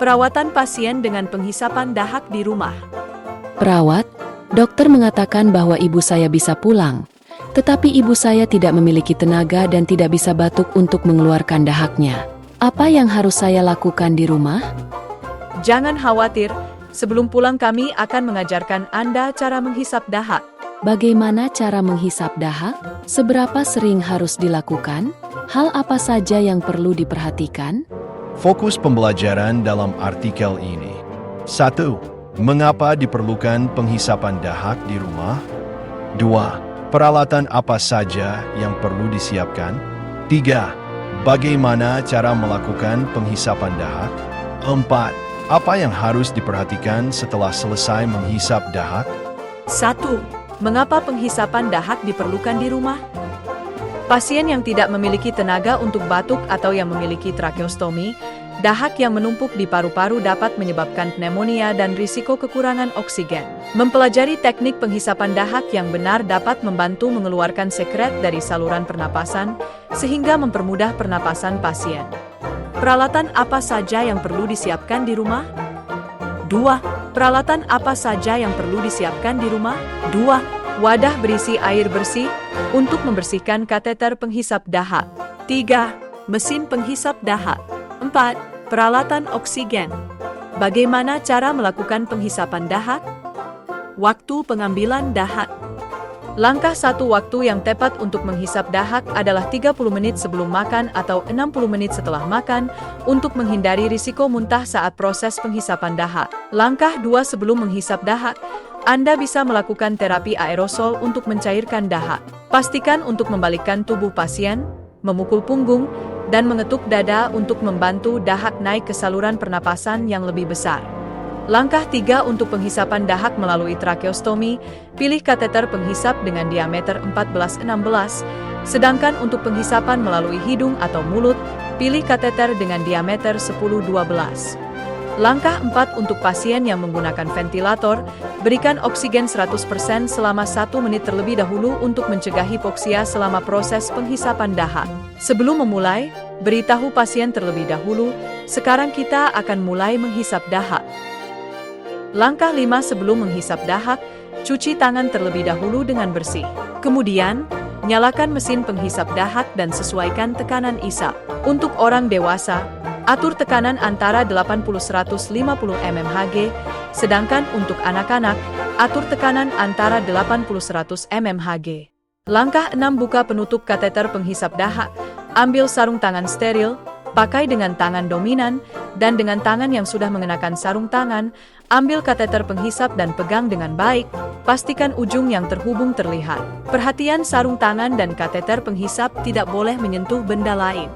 Perawatan pasien dengan penghisapan dahak di rumah. Perawat, dokter mengatakan bahwa ibu saya bisa pulang. Tetapi ibu saya tidak memiliki tenaga dan tidak bisa batuk untuk mengeluarkan dahaknya. Apa yang harus saya lakukan di rumah? Jangan khawatir, sebelum pulang kami akan mengajarkan Anda cara menghisap dahak. Bagaimana cara menghisap dahak? Seberapa sering harus dilakukan? Hal apa saja yang perlu diperhatikan? Fokus pembelajaran dalam artikel ini. 1. Mengapa diperlukan penghisapan dahak di rumah? 2. Peralatan apa saja yang perlu disiapkan? 3. Bagaimana cara melakukan penghisapan dahak? 4. Apa yang harus diperhatikan setelah selesai menghisap dahak? 1. Mengapa penghisapan dahak diperlukan di rumah? Pasien yang tidak memiliki tenaga untuk batuk atau yang memiliki trakeostomi, dahak yang menumpuk di paru-paru dapat menyebabkan pneumonia dan risiko kekurangan oksigen. Mempelajari teknik penghisapan dahak yang benar dapat membantu mengeluarkan sekret dari saluran pernapasan, sehingga mempermudah pernapasan pasien. Peralatan apa saja yang perlu disiapkan di rumah? 2. Peralatan apa saja yang perlu disiapkan di rumah? 2. Wadah berisi air bersih untuk membersihkan kateter penghisap dahak. 3. Mesin penghisap dahak. 4. Peralatan oksigen. Bagaimana cara melakukan penghisapan dahak? Waktu pengambilan dahak. Langkah 1 waktu yang tepat untuk menghisap dahak adalah 30 menit sebelum makan atau 60 menit setelah makan untuk menghindari risiko muntah saat proses penghisapan dahak. Langkah 2 sebelum menghisap dahak, Anda bisa melakukan terapi aerosol untuk mencairkan dahak. Pastikan untuk membalikkan tubuh pasien, memukul punggung, dan mengetuk dada untuk membantu dahak naik ke saluran pernapasan yang lebih besar. Langkah 3 untuk penghisapan dahak melalui trakeostomi, pilih kateter penghisap dengan diameter 14-16, sedangkan untuk penghisapan melalui hidung atau mulut, pilih kateter dengan diameter 10-12. Langkah 4 untuk pasien yang menggunakan ventilator, berikan oksigen 100% selama 1 menit terlebih dahulu untuk mencegah hipoksia selama proses penghisapan dahak. Sebelum memulai, beritahu pasien terlebih dahulu, sekarang kita akan mulai menghisap dahak. Langkah 5 sebelum menghisap dahak, cuci tangan terlebih dahulu dengan bersih. Kemudian, nyalakan mesin penghisap dahak dan sesuaikan tekanan isap. Untuk orang dewasa, atur tekanan antara 80-150 mmHg, sedangkan untuk anak-anak, atur tekanan antara 80-100 mmHg. Langkah 6 buka penutup kateter penghisap dahak, ambil sarung tangan steril, pakai dengan tangan dominan, dan dengan tangan yang sudah mengenakan sarung tangan, ambil kateter penghisap dan pegang dengan baik, pastikan ujung yang terhubung terlihat. Perhatian sarung tangan dan kateter penghisap tidak boleh menyentuh benda lain.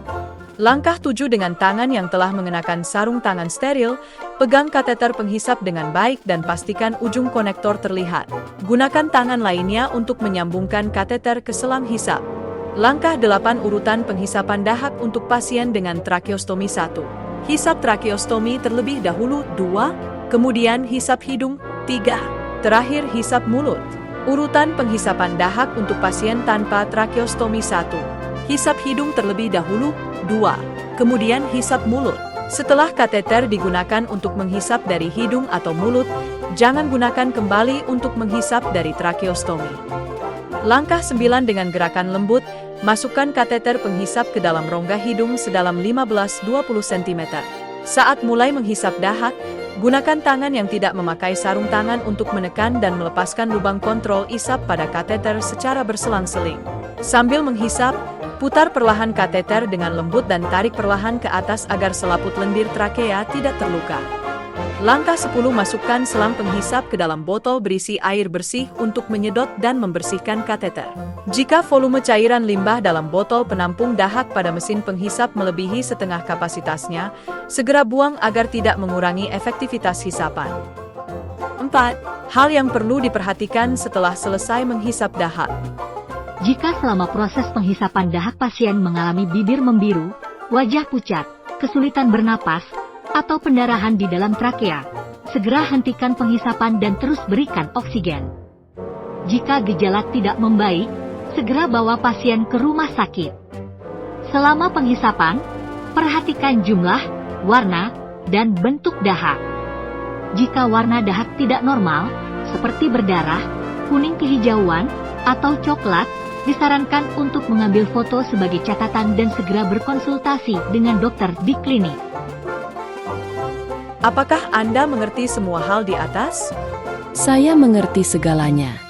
Langkah 7 dengan tangan yang telah mengenakan sarung tangan steril, pegang kateter penghisap dengan baik dan pastikan ujung konektor terlihat. Gunakan tangan lainnya untuk menyambungkan kateter ke selang hisap. Langkah 8 urutan penghisapan dahak untuk pasien dengan trakeostomi 1. Hisap trakeostomi terlebih dahulu 2, kemudian hisap hidung 3, terakhir hisap mulut. Urutan penghisapan dahak untuk pasien tanpa trakeostomi 1. Hisap hidung terlebih dahulu 2, kemudian hisap mulut. Setelah kateter digunakan untuk menghisap dari hidung atau mulut, jangan gunakan kembali untuk menghisap dari trakeostomi. Langkah 9 dengan gerakan lembut, masukkan kateter penghisap ke dalam rongga hidung sedalam 15-20 cm. Saat mulai menghisap dahak, gunakan tangan yang tidak memakai sarung tangan untuk menekan dan melepaskan lubang kontrol isap pada kateter secara berselang-seling. Sambil menghisap, putar perlahan kateter dengan lembut dan tarik perlahan ke atas agar selaput lendir trakea tidak terluka. Langkah 10 masukkan selang penghisap ke dalam botol berisi air bersih untuk menyedot dan membersihkan kateter. Jika volume cairan limbah dalam botol penampung dahak pada mesin penghisap melebihi setengah kapasitasnya, segera buang agar tidak mengurangi efektivitas hisapan. 4. Hal yang perlu diperhatikan setelah selesai menghisap dahak. Jika selama proses penghisapan dahak pasien mengalami bibir membiru, wajah pucat, kesulitan bernapas, atau pendarahan di dalam trakea, segera hentikan penghisapan dan terus berikan oksigen. Jika gejala tidak membaik, segera bawa pasien ke rumah sakit. Selama penghisapan, perhatikan jumlah, warna, dan bentuk dahak. Jika warna dahak tidak normal, seperti berdarah, kuning kehijauan, atau coklat, disarankan untuk mengambil foto sebagai catatan dan segera berkonsultasi dengan dokter di klinik. Apakah Anda mengerti semua hal di atas? Saya mengerti segalanya.